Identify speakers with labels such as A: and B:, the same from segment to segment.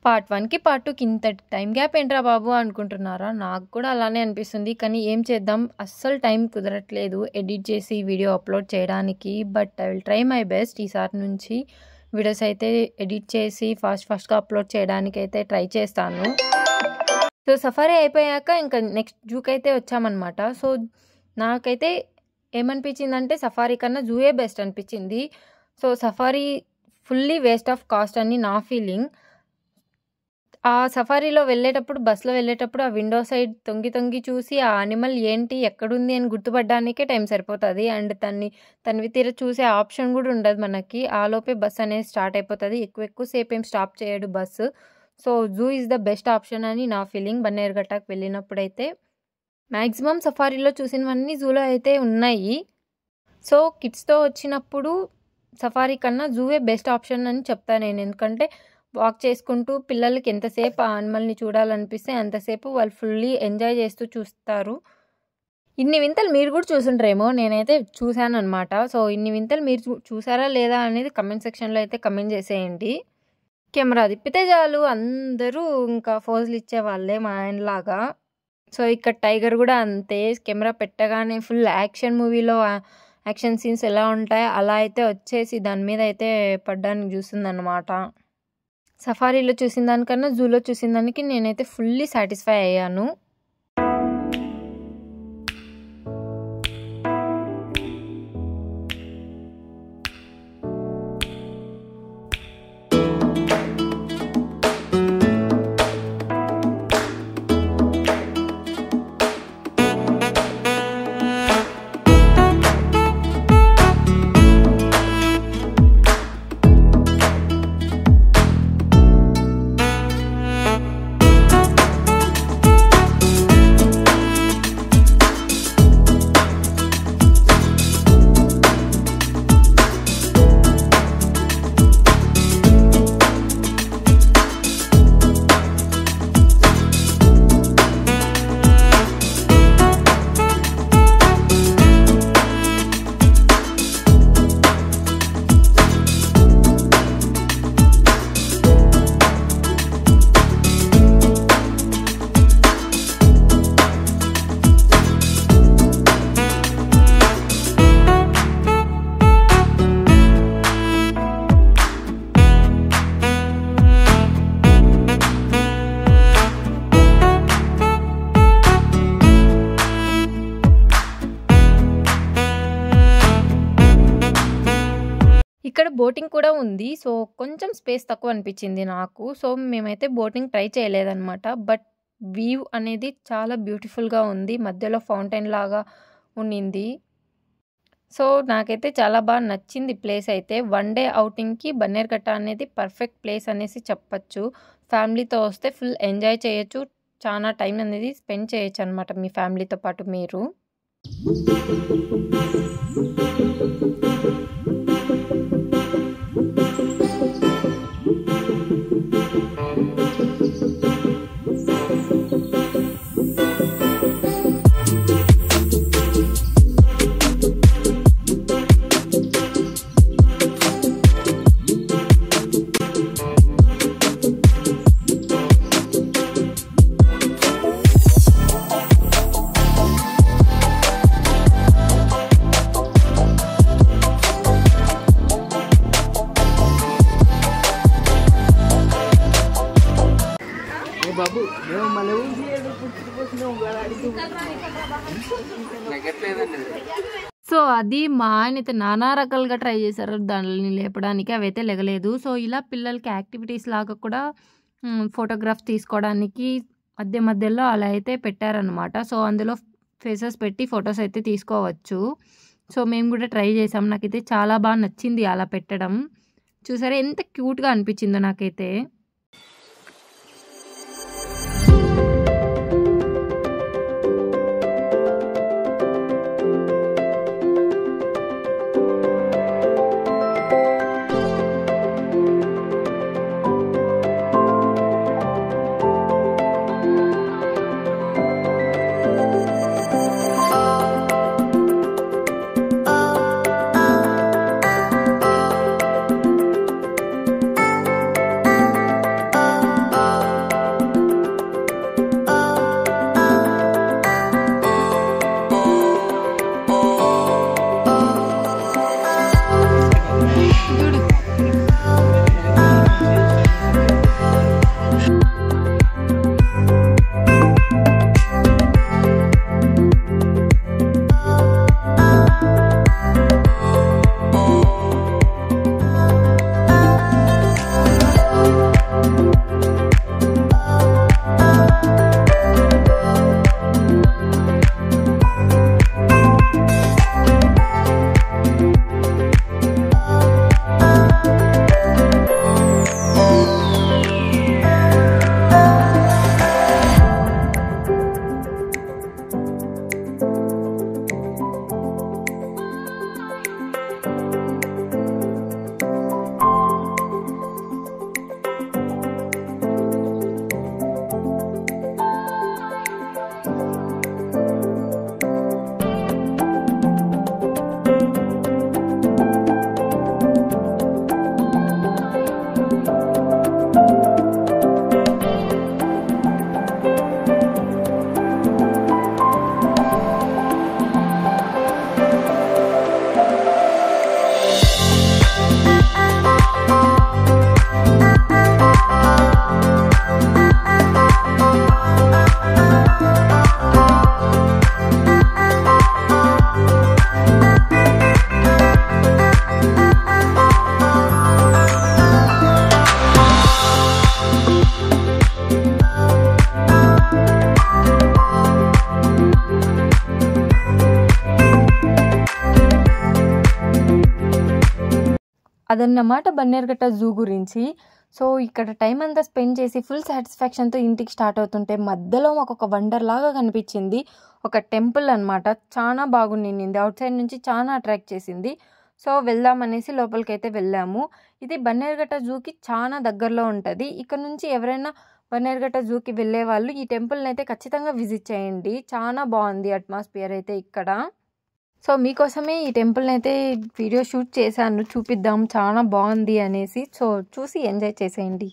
A: Part 1కి part 2కి ఇంత టైం గ్యాప్ ఏంట్రా బాబు అనుకుంటున్నారా? నాకు కూడా అలానే అనిపిస్తుంది. కానీ ఏం చేద్దాం, అస్సలు టైం కుదరట్లేదు ఎడిట్ చేసి వీడియో అప్లోడ్ చేయడానికి. But I will try my best. ఈసారి నుంచి వీడియోస్ అయితే ఎడిట్ చేసి ఫాస్ట్గా అప్లోడ్ చేయడానికి అయితే ట్రై చేస్తాను. సో సఫారీ అయిపోయాక ఇంకా నెక్స్ట్ జూకి అయితే వచ్చామన్నమాట. సో నాకైతే ఏమనిపించిందంటే సఫారీ కన్నా జూయే బెస్ట్ అనిపించింది. So safari fully waste of cost అని నా ఫీలింగ్. ఆ సఫారీలో వెళ్ళేటప్పుడు, బస్సులో వెళ్ళేటప్పుడు ఆ విండో సైడ్ తొంగి చూసి ఆ యానిమల్ ఏంటి, ఎక్కడుంది అని గుర్తుపట్టడానికే టైం సరిపోతుంది. అండ్ తనివి తీర చూసే ఆప్షన్ కూడా ఉండదు మనకి. ఆలోపే బస్ అనేది స్టార్ట్ అయిపోతుంది. ఎక్కువసేపు ఏం స్టాప్ చేయడు bus. So zoo is the best option అని నా ఫీలింగ్. బన్నేరుగట్టకు వెళ్ళినప్పుడైతే మ్యాక్సిమం సఫారీలో చూసినవన్నీ జూలో అయితే ఉన్నాయి. సో కిడ్స్తో వచ్చినప్పుడు సఫారీ కన్నా జూవే బెస్ట్ ఆప్షన్ అని చెప్తాను నేను. ఎందుకంటే వాక్ చేసుకుంటూ పిల్లలకి ఎంతసేపు ఆ యానిమల్ని చూడాలనిపిస్తే అంతసేపు వాళ్ళు ఫుల్లీ ఎంజాయ్ చేస్తూ చూస్తారు. ఇన్ని వింతలు మీరు కూడా చూసుంటారేమో, నేనైతే చూశాను అనమాట. సో ఇన్ని వింతలు మీరు చూసారా లేదా అనేది కమెంట్ సెక్షన్లో అయితే కమెంట్ చేసేయండి. కెమెరా తిప్పితే చాలు అందరూ ఇంకా ఫోజులు ఇచ్చేవాళ్ళే మా ఆయనలాగా. సో ఇక్కడ టైగర్ కూడా అంతే, కెమెరా పెట్టగానే ఫుల్ యాక్షన్ మూవీలో యాక్షన్ సీన్స్ ఎలా ఉంటాయో అలా అయితే వచ్చేసి దాని మీద అయితే పడ్డానికి చూస్తుందన్నమాట. సఫారీలో చూసిన దానికన్నా జూలో చూసిన దానికి నేనైతే ఫుల్లీ సాటిస్ఫై అయ్యాను. ఇక్కడ బోటింగ్ కూడా ఉంది. సో కొంచెం స్పేస్ తక్కువ అనిపించింది నాకు. సో మేమైతే బోటింగ్ ట్రై చేయలేదన్నమాట. బట్ వ్యూ అనేది చాలా బ్యూటిఫుల్గా ఉంది. మధ్యలో ఫౌంటైన్ లాగా ఉండింది. సో నాకైతే చాలా బాగా నచ్చింది ప్లేస్ అయితే. వన్ డే అవుటింగ్కి బన్నేరుగట్ట అనేది పర్ఫెక్ట్ ప్లేస్ అనేసి చెప్పచ్చు. ఫ్యామిలీతో వస్తే ఫుల్ ఎంజాయ్ చేయొచ్చు. చాలా టైం అనేది స్పెండ్ చేయొచ్చు అనమాట మీ ఫ్యామిలీతో పాటు మీరు. సో అది మా ఆయన అయితే నానా రకాలుగా ట్రై చేశారు దాన్ని లేపడానికి, అవైతే లెగలేదు. సో ఇలా పిల్లలకి యాక్టివిటీస్ లాగా కూడా ఫోటోగ్రాఫ్ తీసుకోవడానికి మధ్యలో అలా అయితే పెట్టారనమాట. సో అందులో ఫేసెస్ పెట్టి ఫొటోస్ అయితే తీసుకోవచ్చు. సో మేము కూడా ట్రై చేసాం. నాకైతే చాలా బాగా నచ్చింది అలా పెట్టడం. చూసారా ఎంత క్యూట్గా అనిపించిందో నాకైతే. అదన్నమాట బన్నేరుఘట్ట జూ గురించి. సో ఇక్కడ టైం అంతా స్పెండ్ చేసి ఫుల్ సాటిస్ఫాక్షన్తో ఇంటికి స్టార్ట్ అవుతుంటే మధ్యలో మాకు ఒక వండర్ లాగా కనిపించింది. ఒక టెంపుల్ అనమాట. చాలా బాగుండింది. అవుట్ సైడ్ నుంచి చాలా అట్రాక్ట్ చేసింది. సో వెళ్దామనేసి లోపలికైతే వెళ్ళాము. ఇది బన్నేరుఘట్ట జూకి చాలా దగ్గరలో ఉంటుంది. ఇక్కడ నుంచి ఎవరైనా బన్నేరుఘట్ట జూకి వెళ్ళే వాళ్ళు ఈ టెంపుల్ని అయితే ఖచ్చితంగా విజిట్ చేయండి. చాలా బాగుంది అట్మాస్ఫియర్ అయితే ఇక్కడ. సో మీకోసమే ఈ టెంపుల్ని అయితే వీడియో షూట్ చేశాను, చూపిద్దాం చాలా బాగుంది అనేసి. సో చూసి ఎంజాయ్ చేసేయండి.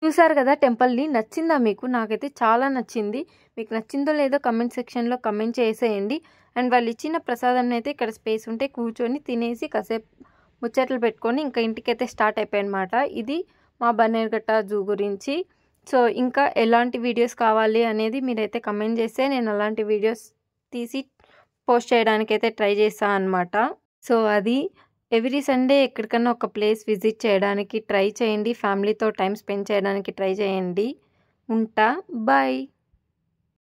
A: చూసారు కదా టెంపుల్ని. నచ్చిందా మీకు? నాకైతే చాలా నచ్చింది. మీకు నచ్చిందో లేదో కమెంట్ సెక్షన్లో కమెంట్ చేసేయండి. అండ్ వాళ్ళు ఇచ్చిన ప్రసాదం అయితే ఇక్కడ స్పేస్ ఉంటే కూర్చొని తినేసి కాసేపు ముచ్చట్లు పెట్టుకొని ఇంకా ఇంటికైతే స్టార్ట్ అయిపోయాయన్నమాట. ఇది మా బన్నేరుఘట్ట జూ గురించి. సో ఇంకా ఎలాంటి వీడియోస్ కావాలి అనేది మీరైతే కమెంట్ చేస్తే నేను అలాంటి వీడియోస్ తీసి పోస్ట్ చేయడానికి అయితే ట్రై చేస్తాను అనమాట. సో అది ఎవ్రీ సండే ఎక్కడికన్నా ఒక ప్లేస్ విజిట్ చేయడానికి ట్రై చేయండి. ఫ్యామిలీతో టైం స్పెండ్ చేయడానికి ట్రై చేయండి. ఉంటా. బాయ్.